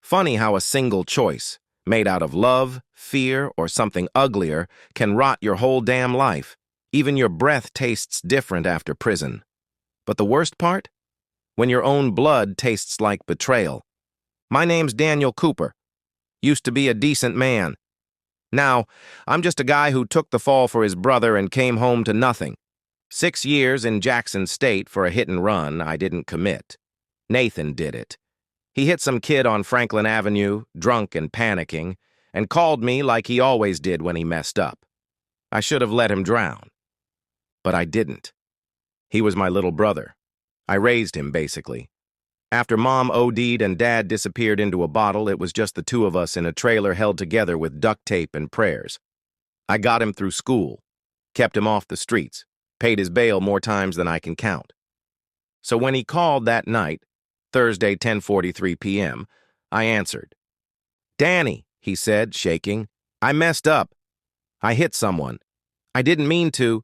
Funny how a single choice, made out of love, fear, or something uglier, can rot your whole damn life. Even your breath tastes different after prison. But the worst part? When your own blood tastes like betrayal. My name's Daniel Cooper. Used to be a decent man. Now, I'm just a guy who took the fall for his brother and came home to nothing. 6 years in Jackson State for a hit and run I didn't commit. Nathan did it. He hit some kid on Franklin Avenue, drunk and panicking, and called me like he always did when he messed up. I should have let him drown. But I didn't. He was my little brother. I raised him, basically. After Mom OD'd and Dad disappeared into a bottle, it was just the two of us in a trailer held together with duct tape and prayers. I got him through school, kept him off the streets, paid his bail more times than I can count. So when he called that night, Thursday, 10:43 p.m., I answered. "Danny," he said, shaking, "I messed up. I hit someone. I didn't mean to.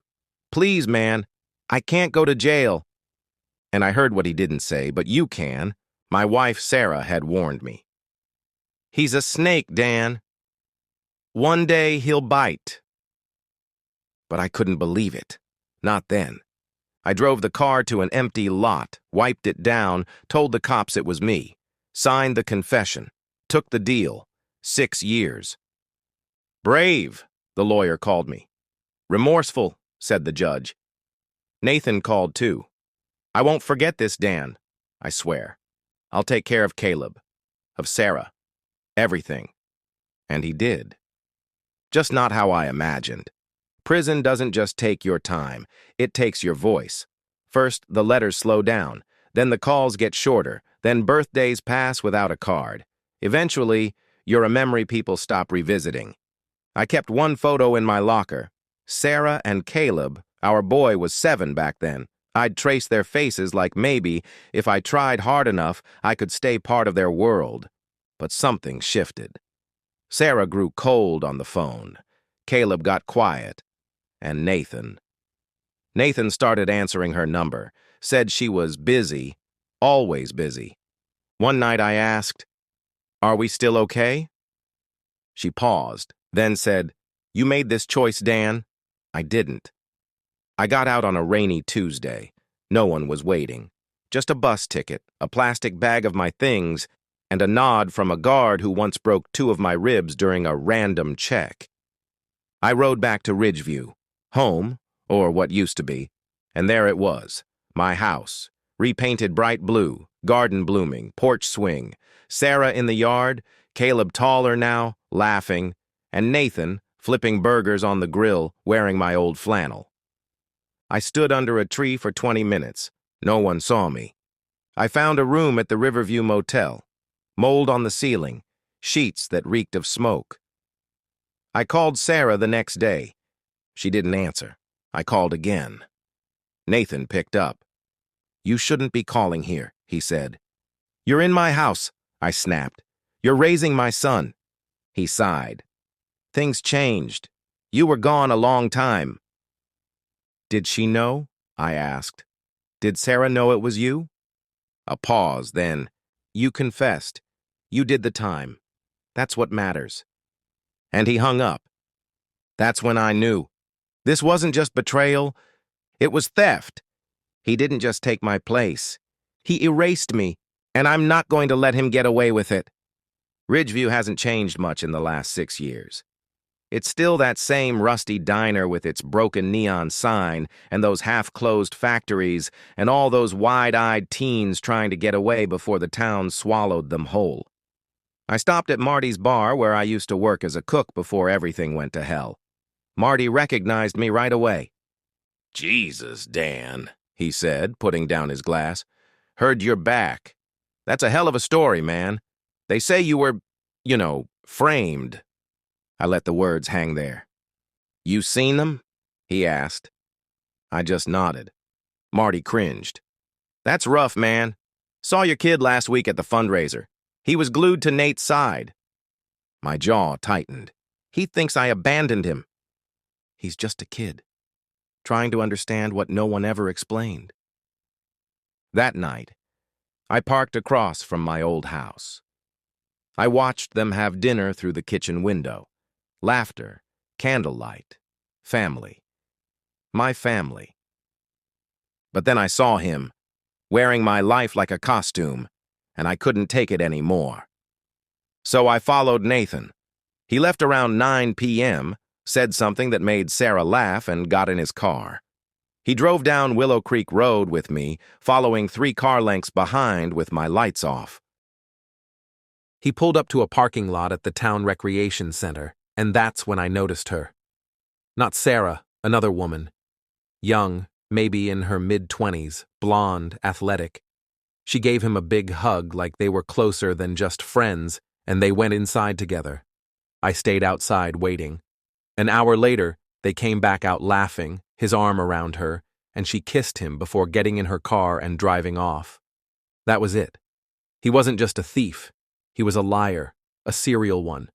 Please, man, I can't go to jail." And I heard what he didn't say, but you can. My wife, Sarah, had warned me. "He's a snake, Dan. One day he'll bite." But I couldn't believe it. Not then. I drove the car to an empty lot, wiped it down, told the cops it was me, signed the confession, took the deal. 6 years. "Brave," the lawyer called me. "Remorseful," said the judge. Nathan called too. "I won't forget this, Dan. I swear. I'll take care of Caleb, of Sarah, everything." And he did. Just not how I imagined. Prison doesn't just take your time, it takes your voice. First, the letters slow down, then the calls get shorter, then birthdays pass without a card. Eventually, you're a memory people stop revisiting. I kept one photo in my locker. Sarah and Caleb, our boy was 7 back then. I'd trace their faces like maybe, if I tried hard enough, I could stay part of their world. But something shifted. Sarah grew cold on the phone. Caleb got quiet. And Nathan. Nathan started answering her number, said she was busy, always busy. One night I asked, "Are we still okay?" She paused, then said, "You made this choice, Dan." I didn't. I got out on a rainy Tuesday. No one was waiting. Just a bus ticket, a plastic bag of my things, and a nod from a guard who once broke 2 of my ribs during a random check. I rode back to Ridgeview, home, or what used to be, and there it was, my house, repainted bright blue, garden blooming, porch swing, Sarah in the yard, Caleb taller now, laughing, and Nathan flipping burgers on the grill, wearing my old flannel. I stood under a tree for 20 minutes. No one saw me. I found a room at the Riverview Motel. Mold on the ceiling, sheets that reeked of smoke. I called Sarah the next day. She didn't answer. I called again. Nathan picked up. "You shouldn't be calling here," he said. "You're in my house," I snapped. "You're raising my son." He sighed. "Things changed. You were gone a long time." "Did she know?" I asked. "Did Sarah know it was you?" A pause, then, "You confessed. You did the time. That's what matters." And he hung up. That's when I knew. This wasn't just betrayal. It was theft. He didn't just take my place. He erased me, and I'm not going to let him get away with it. Ridgeview hasn't changed much in the last 6 years. It's still that same rusty diner with its broken neon sign and those half-closed factories and all those wide-eyed teens trying to get away before the town swallowed them whole. I stopped at Marty's bar where I used to work as a cook before everything went to hell. Marty recognized me right away. "Jesus, Dan," he said, putting down his glass. "Heard you're back. That's a hell of a story, man. They say you were, framed." I let the words hang there. "You seen them?" he asked. I just nodded. Marty cringed. "That's rough, man. Saw your kid last week at the fundraiser. He was glued to Nate's side." My jaw tightened. He thinks I abandoned him. He's just a kid, trying to understand what no one ever explained. That night, I parked across from my old house. I watched them have dinner through the kitchen window. Laughter, candlelight, family. My family. But then I saw him, wearing my life like a costume, and I couldn't take it anymore. So I followed Nathan. He left around 9 p.m., said something that made Sarah laugh, and got in his car. He drove down Willow Creek Road with me, following 3 car lengths behind with my lights off. He pulled up to a parking lot at the town recreation center, and that's when I noticed her. Not Sarah, another woman. Young, maybe in her mid-20s, blonde, athletic. She gave him a big hug like they were closer than just friends, and they went inside together. I stayed outside waiting. An hour later, they came back out laughing, his arm around her, and she kissed him before getting in her car and driving off. That was it. He wasn't just a thief. He was a liar, a serial one,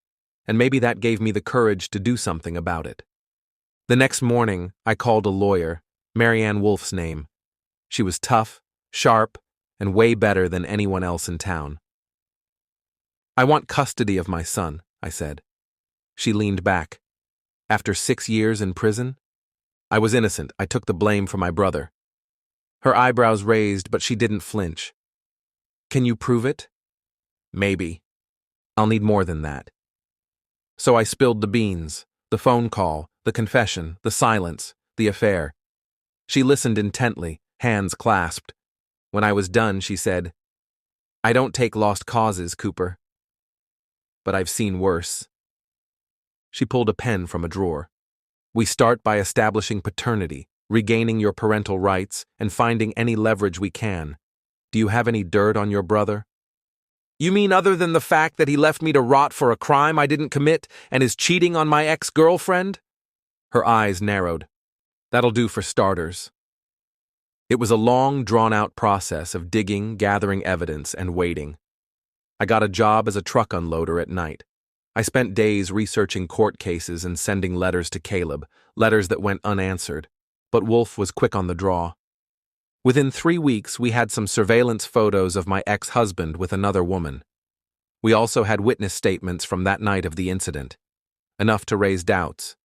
and maybe that gave me the courage to do something about it. The next morning, I called a lawyer, Marianne Wolf's name. She was tough, sharp, and way better than anyone else in town. I want custody of my son, I said. She leaned back. After 6 years in prison? I was innocent. I took the blame for my brother. Her eyebrows raised, but she didn't flinch. Can you prove it? Maybe. I'll need more than that. So I spilled the beans, the phone call, the confession, the silence, the affair. She listened intently, hands clasped. When I was done, she said, "I don't take lost causes, Cooper. But I've seen worse." She pulled a pen from a drawer. "We start by establishing paternity, regaining your parental rights, and finding any leverage we can. Do you have any dirt on your brother?" "You mean other than the fact that he left me to rot for a crime I didn't commit and is cheating on my ex-girlfriend?" Her eyes narrowed. "That'll do for starters." It was a long, drawn-out process of digging, gathering evidence, and waiting. I got a job as a truck unloader at night. I spent days researching court cases and sending letters to Caleb, letters that went unanswered, but Wolf was quick on the draw. Within 3 weeks, we had some surveillance photos of my ex-husband with another woman. We also had witness statements from that night of the incident, enough to raise doubts.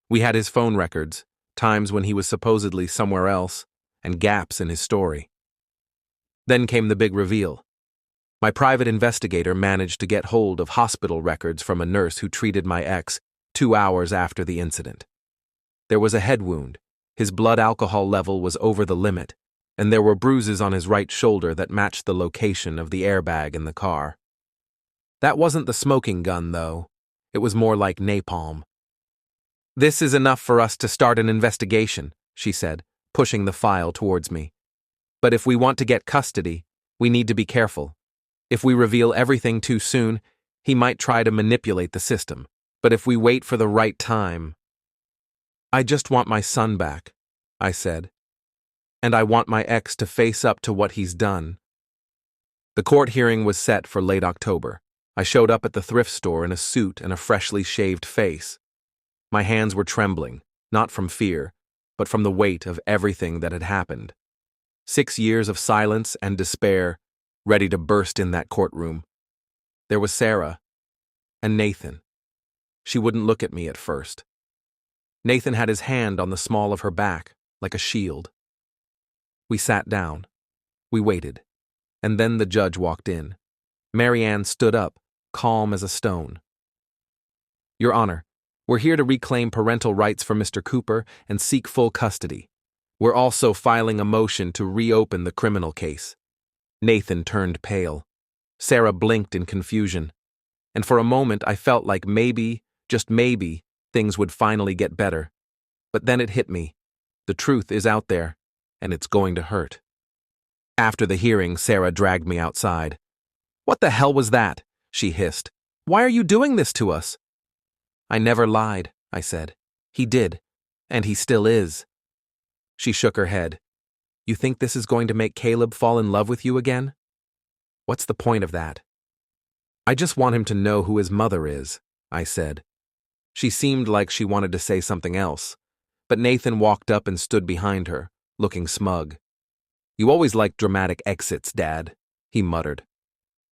We had his phone records, times when he was supposedly somewhere else, and gaps in his story. Then came the big reveal. My private investigator managed to get hold of hospital records from a nurse who treated my ex 2 hours after the incident. There was a head wound, his blood alcohol level was over the limit, and there were bruises on his right shoulder that matched the location of the airbag in the car. That wasn't the smoking gun, though. It was more like napalm. "This is enough for us to start an investigation," she said, pushing the file towards me. "But if we want to get custody, we need to be careful. If we reveal everything too soon, he might try to manipulate the system. But if we wait for the right time..." "I just want my son back," I said. "And I want my ex to face up to what he's done." The court hearing was set for late October. I showed up at the thrift store in a suit and a freshly shaved face. My hands were trembling, not from fear, but from the weight of everything that had happened. 6 years of silence and despair, ready to burst in that courtroom. There was Sarah and Nathan. She wouldn't look at me at first. Nathan had his hand on the small of her back, like a shield. We sat down. We waited. And then the judge walked in. Marianne stood up, calm as a stone. "Your Honor, we're here to reclaim parental rights for Mr. Cooper and seek full custody. We're also filing a motion to reopen the criminal case." Nathan turned pale. Sarah blinked in confusion. And for a moment I felt like maybe, just maybe, things would finally get better. But then it hit me. The truth is out there, and it's going to hurt. After the hearing, Sarah dragged me outside. "What the hell was that?" she hissed. "Why are you doing this to us?" "I never lied," I said. "He did, and he still is." She shook her head. "You think this is going to make Caleb fall in love with you again?" "What's the point of that?" "I just want him to know who his mother is," I said. She seemed like she wanted to say something else, but Nathan walked up and stood behind her, looking smug. "You always liked dramatic exits, Dad," he muttered.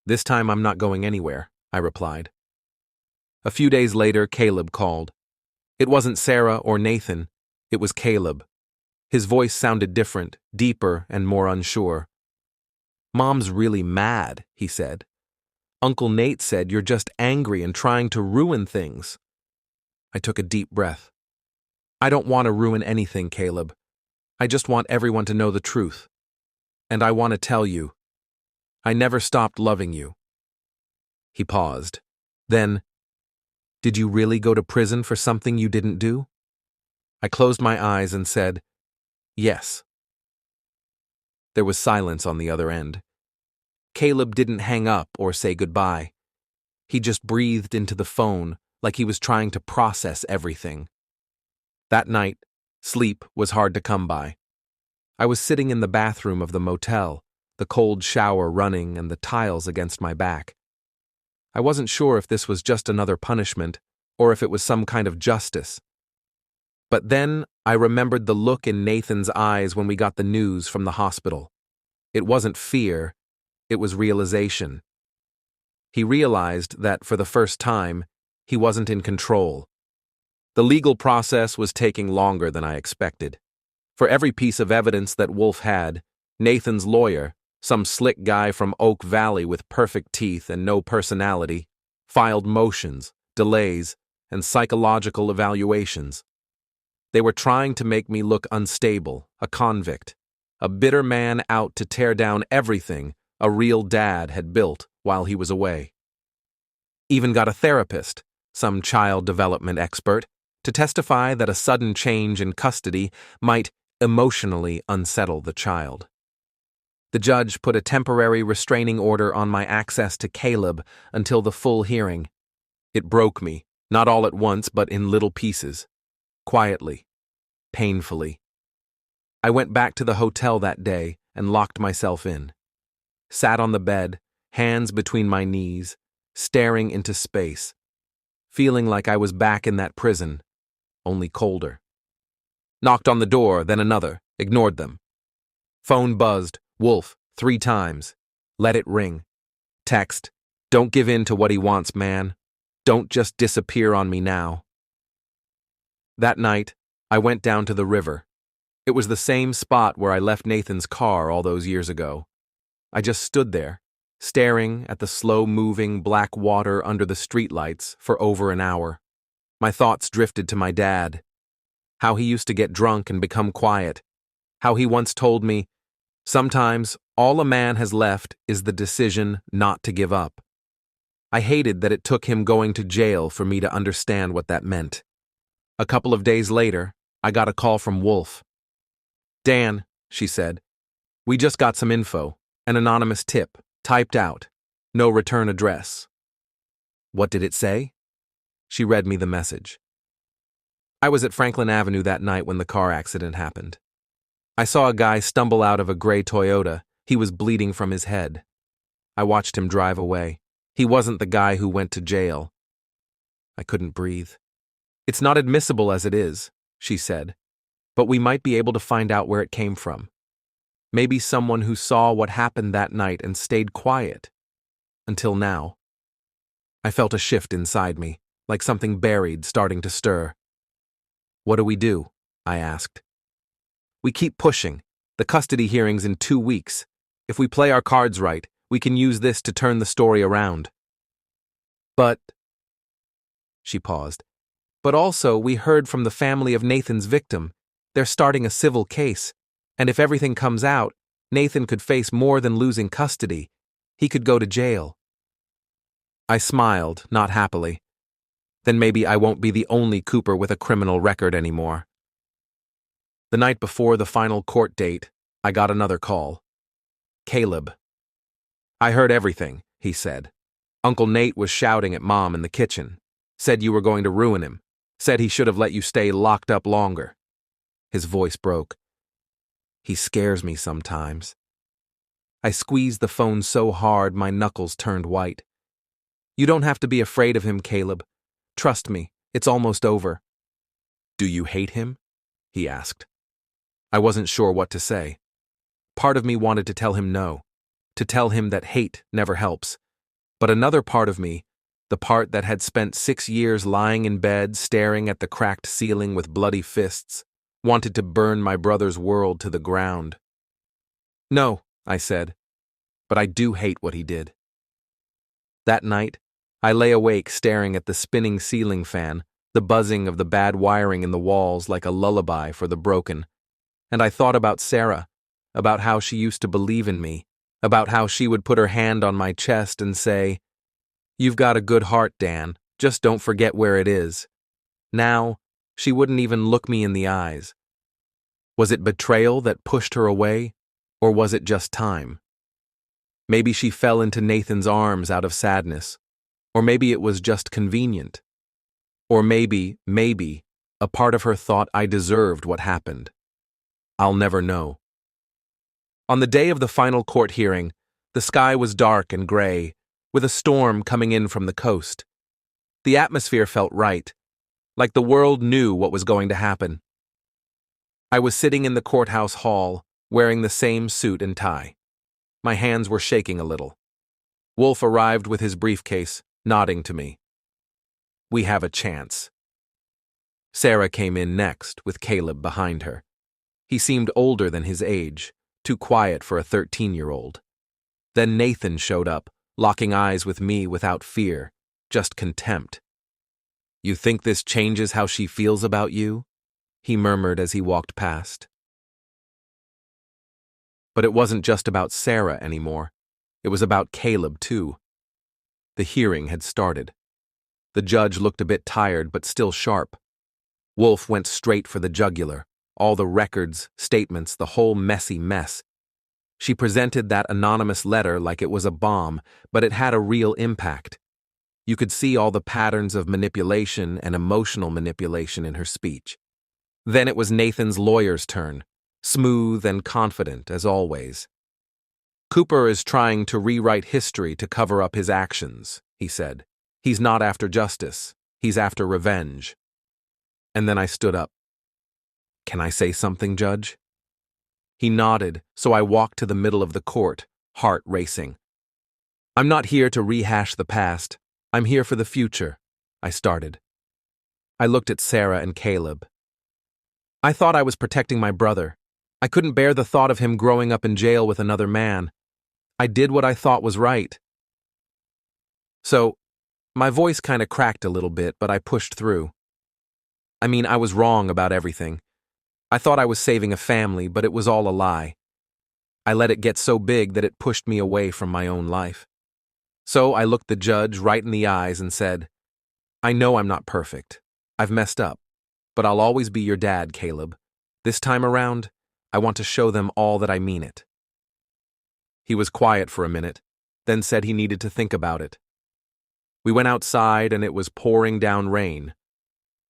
"This time I'm not going anywhere. I replied. A few days later, Caleb called. It wasn't Sarah or Nathan, it was Caleb. His voice sounded different, deeper, and more unsure. "Mom's really mad," he said. "Uncle Nate said you're just angry and trying to ruin things." I took a deep breath. "I don't want to ruin anything, Caleb. I just want everyone to know the truth. And I want to tell you, I never stopped loving you." He paused. Then, "Did you really go to prison for something you didn't do?" I closed my eyes and said, "Yes." There was silence on the other end. Caleb didn't hang up or say goodbye. He just breathed into the phone like he was trying to process everything. That night, sleep was hard to come by. I was sitting in the bathroom of the motel, the cold shower running and the tiles against my back. I wasn't sure if this was just another punishment or if it was some kind of justice. But then I remembered the look in Nathan's eyes when we got the news from the hospital. It wasn't fear, it was realization. He realized that, for the first time, he wasn't in control. The legal process was taking longer than I expected. For every piece of evidence that Wolf had, Nathan's lawyer, some slick guy from Oak Valley with perfect teeth and no personality, filed motions, delays, and psychological evaluations. They were trying to make me look unstable, a convict, a bitter man out to tear down everything a real dad had built while he was away. Even got a therapist, some child development expert, to testify that a sudden change in custody might emotionally unsettle the child. The judge put a temporary restraining order on my access to Caleb until the full hearing. It broke me, not all at once but in little pieces. Quietly, painfully. I went back to the hotel that day and locked myself in. Sat on the bed, hands between my knees, staring into space, feeling like I was back in that prison, only colder. Knocked on the door, then another, ignored them. Phone buzzed, Wolf, 3 times. Let it ring. Text, "Don't give in to what he wants, man. Don't just disappear on me now." That night, I went down to the river. It was the same spot where I left Nathan's car all those years ago. I just stood there, staring at the slow-moving black water under the streetlights for over an hour. My thoughts drifted to my dad. How he used to get drunk and become quiet. How he once told me, "Sometimes all a man has left is the decision not to give up." I hated that it took him going to jail for me to understand what that meant. A couple of days later, I got a call from Wolf. "Dan," she said, "we just got some info, an anonymous tip, typed out, no return address." "What did it say?" She read me the message. I was at Franklin Avenue that night when the car accident happened. I saw a guy stumble out of a gray Toyota. He was bleeding from his head. I watched him drive away. He wasn't the guy who went to jail. I couldn't breathe. "It's not admissible as it is," she said, "but we might be able to find out where it came from. Maybe someone who saw what happened that night and stayed quiet. Until now." I felt a shift inside me, like something buried starting to stir. "What do we do?" I asked. "We keep pushing. The custody hearing's in 2 weeks. If we play our cards right, we can use this to turn the story around." "But," she paused, "but also we heard from the family of Nathan's victim. They're starting a civil case, and if everything comes out, Nathan could face more than losing custody. He could go to jail." I smiled, not happily. Then maybe I won't be the only Cooper with a criminal record anymore. The night before the final court date, I got another call. Caleb. "I heard everything," he said. "Uncle Nate was shouting at Mom in the kitchen. Said you were going to ruin him. Said he should have let you stay locked up longer." His voice broke. "He scares me sometimes." I squeezed the phone so hard my knuckles turned white. "You don't have to be afraid of him, Caleb. Trust me, it's almost over." "Do you hate him?" he asked. I wasn't sure what to say. Part of me wanted to tell him no, to tell him that hate never helps. But another part of me, the part that had spent 6 years lying in bed staring at the cracked ceiling with bloody fists, wanted to burn my brother's world to the ground. "No," I said, "but I do hate what he did." That night, I lay awake staring at the spinning ceiling fan, the buzzing of the bad wiring in the walls like a lullaby for the broken, and I thought about Sarah, about how she used to believe in me, about how she would put her hand on my chest and say, "You've got a good heart, Dan, just don't forget where it is." Now, she wouldn't even look me in the eyes. Was it betrayal that pushed her away, or was it just time? Maybe she fell into Nathan's arms out of sadness, or maybe it was just convenient. Or maybe, a part of her thought I deserved what happened. I'll never know. On the day of the final court hearing, the sky was dark and gray, with a storm coming in from the coast. The atmosphere felt right, like the world knew what was going to happen. I was sitting in the courthouse hall, wearing the same suit and tie. My hands were shaking a little. Wolf arrived with his briefcase, nodding to me. "We have a chance." Sarah came in next, with Caleb behind her. He seemed older than his age, too quiet for a 13-year-old. Then Nathan showed up, locking eyes with me without fear, just contempt. "You think this changes how she feels about you?" he murmured as he walked past. But it wasn't just about Sarah anymore. It was about Caleb, too. The hearing had started. The judge looked a bit tired but still sharp. Wolf went straight for the jugular, all the records, statements, the whole messy mess. She presented that anonymous letter like it was a bomb, but it had a real impact. You could see all the patterns of manipulation and emotional manipulation in her speech. Then it was Nathan's lawyer's turn, smooth and confident as always. "Cooper is trying to rewrite history to cover up his actions," he said. "He's not after justice, he's after revenge." And then I stood up. "Can I say something, Judge?" He nodded, so I walked to the middle of the court, heart racing. "I'm not here to rehash the past. I'm here for the future," I started. I looked at Sarah and Caleb. I thought I was protecting my brother. I couldn't bear the thought of him growing up in jail with another man. I did what I thought was right. So, my voice kind of cracked a little bit, but I pushed through. I was wrong about everything. I thought I was saving a family, but it was all a lie. I let it get so big that it pushed me away from my own life. So I looked the judge right in the eyes and said, "I know I'm not perfect. I've messed up. But I'll always be your dad, Caleb. This time around, I want to show them all that I mean it." He was quiet for a minute, then said he needed to think about it. We went outside and it was pouring down rain.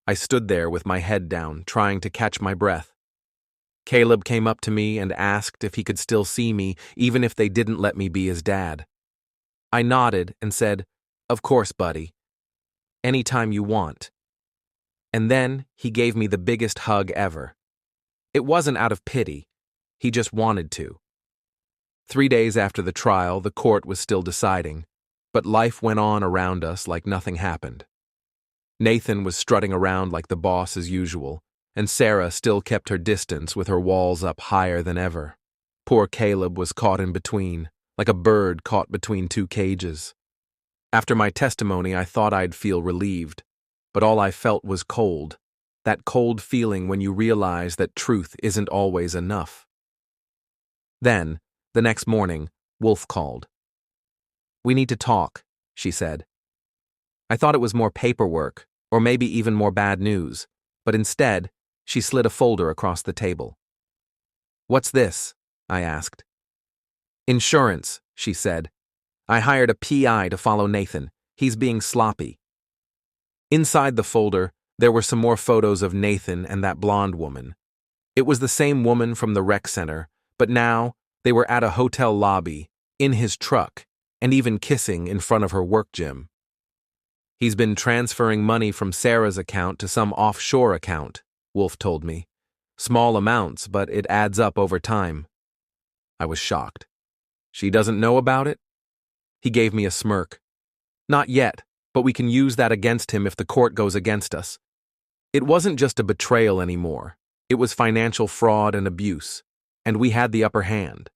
I stood there with my head down, trying to catch my breath. Caleb came up to me and asked if he could still see me, even if they didn't let me be his dad. I nodded and said, "Of course, buddy. Anytime you want." And then he gave me the biggest hug ever. It wasn't out of pity. He just wanted to. 3 days after the trial, the court was still deciding, but life went on around us like nothing happened. Nathan was strutting around like the boss as usual, and Sarah still kept her distance with her walls up higher than ever. Poor Caleb was caught in between, like a bird caught between two cages. After my testimony, I thought I'd feel relieved, but all I felt was cold, that cold feeling when you realize that truth isn't always enough. Then, the next morning, Wolf called. "We need to talk," she said. I thought it was more paperwork, or maybe even more bad news, but instead, she slid a folder across the table. "What's this?" I asked. "Insurance," she said. "I hired a PI to follow Nathan. He's being sloppy." Inside the folder, there were some more photos of Nathan and that blonde woman. It was the same woman from the rec center, but now they were at a hotel lobby, in his truck, and even kissing in front of her work gym. "He's been transferring money from Sarah's account to some offshore account," Wolf told me. "Small amounts, but it adds up over time." I was shocked. "She doesn't know about it?" He gave me a smirk. "Not yet, but we can use that against him if the court goes against us. It wasn't just a betrayal anymore. It was financial fraud and abuse, and we had the upper hand.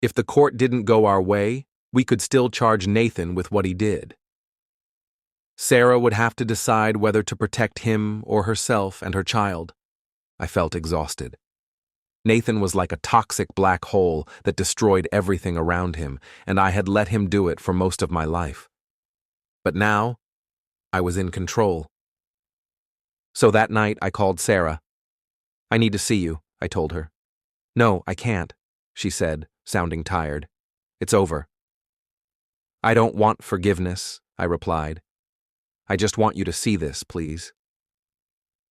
If the court didn't go our way, we could still charge Nathan with what he did. Sarah would have to decide whether to protect him or herself and her child. I felt exhausted. Nathan was like a toxic black hole that destroyed everything around him, and I had let him do it for most of my life. But now, I was in control. So that night, I called Sarah. "I need to see you," I told her. "No, I can't," she said, sounding tired. "It's over." "I don't want forgiveness," I replied. "I just want you to see this, please."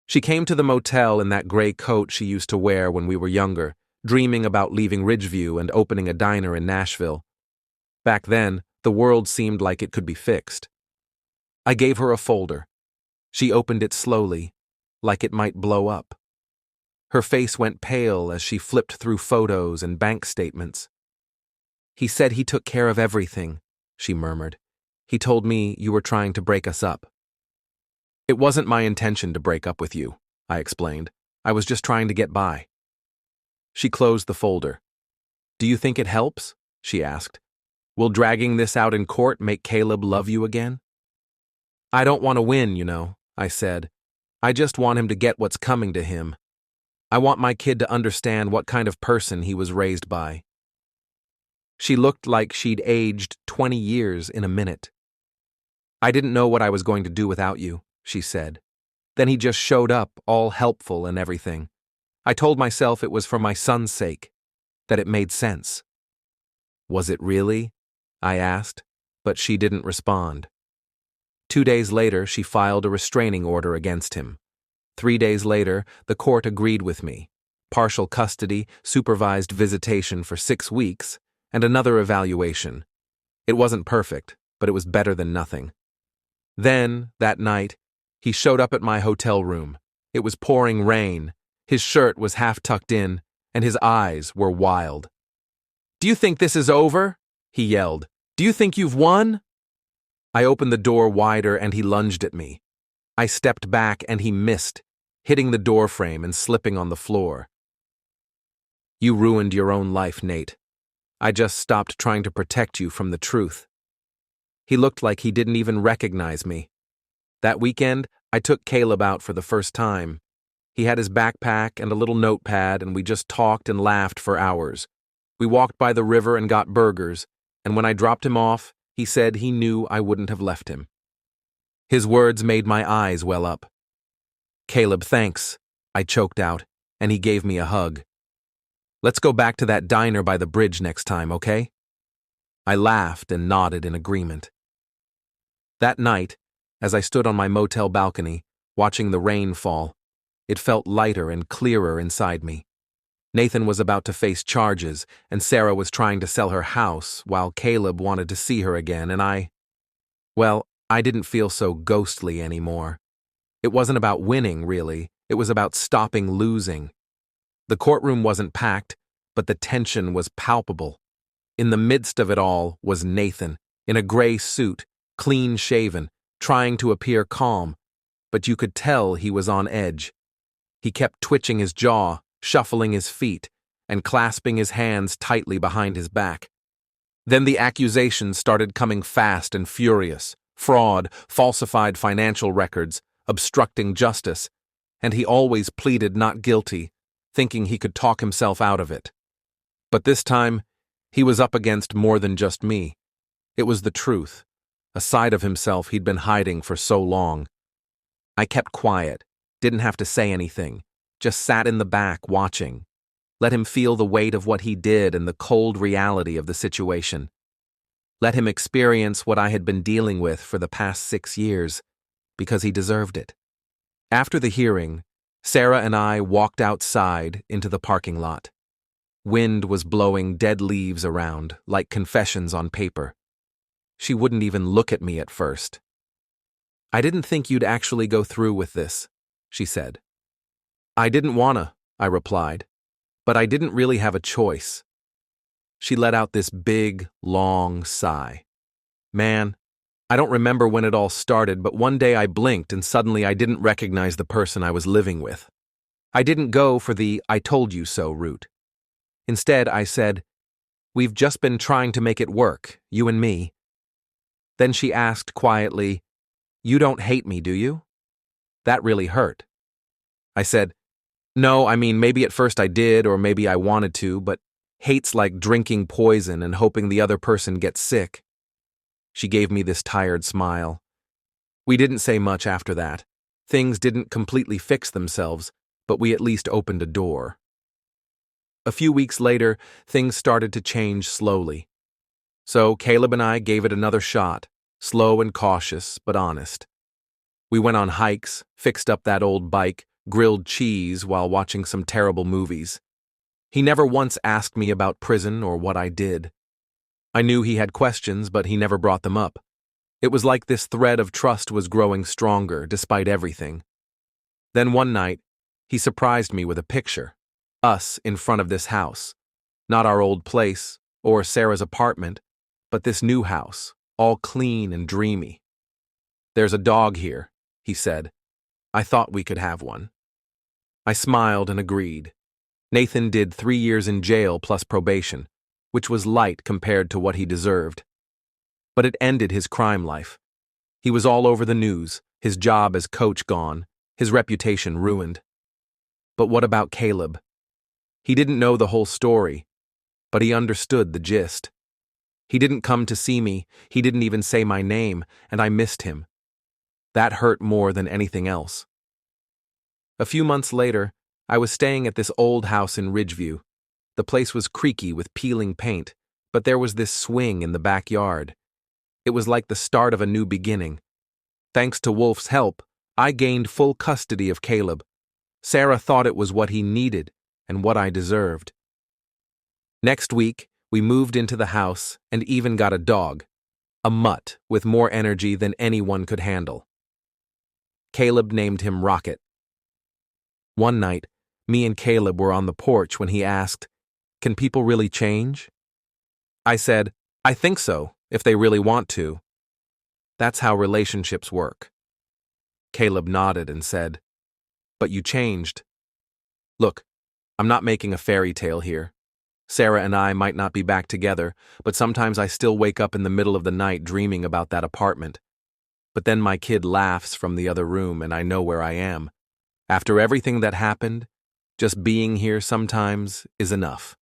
She came to the motel in that gray coat she used to wear when we were younger, dreaming about leaving Ridgeview and opening a diner in Nashville. Back then, the world seemed like it could be fixed. I gave her a folder. She opened it slowly, like it might blow up. Her face went pale as she flipped through photos and bank statements. "He said he took care of everything," she murmured. "He told me you were trying to break us up." "It wasn't my intention to break up with you," I explained. "I was just trying to get by." She closed the folder. "Do you think it helps?" she asked. "Will dragging this out in court make Caleb love you again?" "I don't want to win, I said. "I just want him to get what's coming to him. I want my kid to understand what kind of person he was raised by." She looked like she'd aged 20 years in a minute. "I didn't know what I was going to do without you," she said. "Then he just showed up, all helpful and everything. I told myself it was for my son's sake, that it made sense." "Was it really?" I asked, but she didn't respond. 2 days later, she filed a restraining order against him. 3 days later, the court agreed with me. Partial custody, supervised visitation for 6 weeks, and another evaluation. It wasn't perfect, but it was better than nothing. Then, that night, he showed up at my hotel room. It was pouring rain. His shirt was half tucked in, and his eyes were wild. "Do you think this is over?" he yelled. "Do you think you've won?" I opened the door wider and he lunged at me. I stepped back and he missed, hitting the door frame and slipping on the floor. "You ruined your own life, Nate. I just stopped trying to protect you from the truth." He looked like he didn't even recognize me. That weekend, I took Caleb out for the first time. He had his backpack and a little notepad, and we just talked and laughed for hours. We walked by the river and got burgers, and when I dropped him off, he said he knew I wouldn't have left him. His words made my eyes well up. "Caleb, thanks," I choked out, and he gave me a hug. "Let's go back to that diner by the bridge next time, okay?" I laughed and nodded in agreement. That night, as I stood on my motel balcony, watching the rain fall, it felt lighter and clearer inside me. Nathan was about to face charges, and Sarah was trying to sell her house, while Caleb wanted to see her again, and I didn't feel so ghostly anymore. It wasn't about winning, really. It was about stopping losing. The courtroom wasn't packed, but the tension was palpable. In the midst of it all was Nathan, in a gray suit, clean-shaven, trying to appear calm, but you could tell he was on edge. He kept twitching his jaw, shuffling his feet, and clasping his hands tightly behind his back. Then the accusations started coming fast and furious: fraud, falsified financial records, obstructing justice, and he always pleaded not guilty, thinking he could talk himself out of it. But this time, he was up against more than just me. It was the truth, a side of himself he'd been hiding for so long. I kept quiet, didn't have to say anything, just sat in the back watching. Let him feel the weight of what he did and the cold reality of the situation. Let him experience what I had been dealing with for the past 6 years, because he deserved it. After the hearing, Sarah and I walked outside into the parking lot. Wind was blowing dead leaves around, like confessions on paper. She wouldn't even look at me at first. "I didn't think you'd actually go through with this," she said. "I didn't wanna," I replied, "but I didn't really have a choice." She let out this big, long sigh. "Man, I don't remember when it all started, but one day I blinked and suddenly I didn't recognize the person I was living with. I didn't go for the "I told you so" route. Instead, I said, "We've just been trying to make it work, you and me." Then she asked quietly, "You don't hate me, do you?" That really hurt. I said, "No, I mean, maybe at first I did, or maybe I wanted to, but hate's like drinking poison and hoping the other person gets sick." She gave me this tired smile. We didn't say much after that. Things didn't completely fix themselves, but we at least opened a door. A few weeks later, things started to change slowly. So Caleb and I gave it another shot, slow and cautious, but honest. We went on hikes, fixed up that old bike, grilled cheese while watching some terrible movies. He never once asked me about prison or what I did. I knew he had questions, but he never brought them up. It was like this thread of trust was growing stronger despite everything. Then one night, he surprised me with a picture. Us in front of this house. Not our old place, or Sarah's apartment, but this new house, all clean and dreamy. "There's a dog here," he said. "I thought we could have one." I smiled and agreed. Nathan did 3 years in jail plus probation, which was light compared to what he deserved. But it ended his crime life. He was all over the news, his job as coach gone, his reputation ruined. But what about Caleb? He didn't know the whole story, but he understood the gist. He didn't come to see me, he didn't even say my name, and I missed him. That hurt more than anything else. A few months later, I was staying at this old house in Ridgeview. The place was creaky with peeling paint, but there was this swing in the backyard. It was like the start of a new beginning. Thanks to Wolf's help, I gained full custody of Caleb. Sarah thought it was what he needed and what I deserved. Next week, we moved into the house and even got a dog, a mutt with more energy than anyone could handle. Caleb named him Rocket. One night, me and Caleb were on the porch when he asked, "Can people really change?" I said, "I think so, if they really want to." That's how relationships work. Caleb nodded and said, "But you changed." Look, I'm not making a fairy tale here. Sarah and I might not be back together, but sometimes I still wake up in the middle of the night dreaming about that apartment. But then my kid laughs from the other room and I know where I am. After everything that happened, just being here sometimes is enough.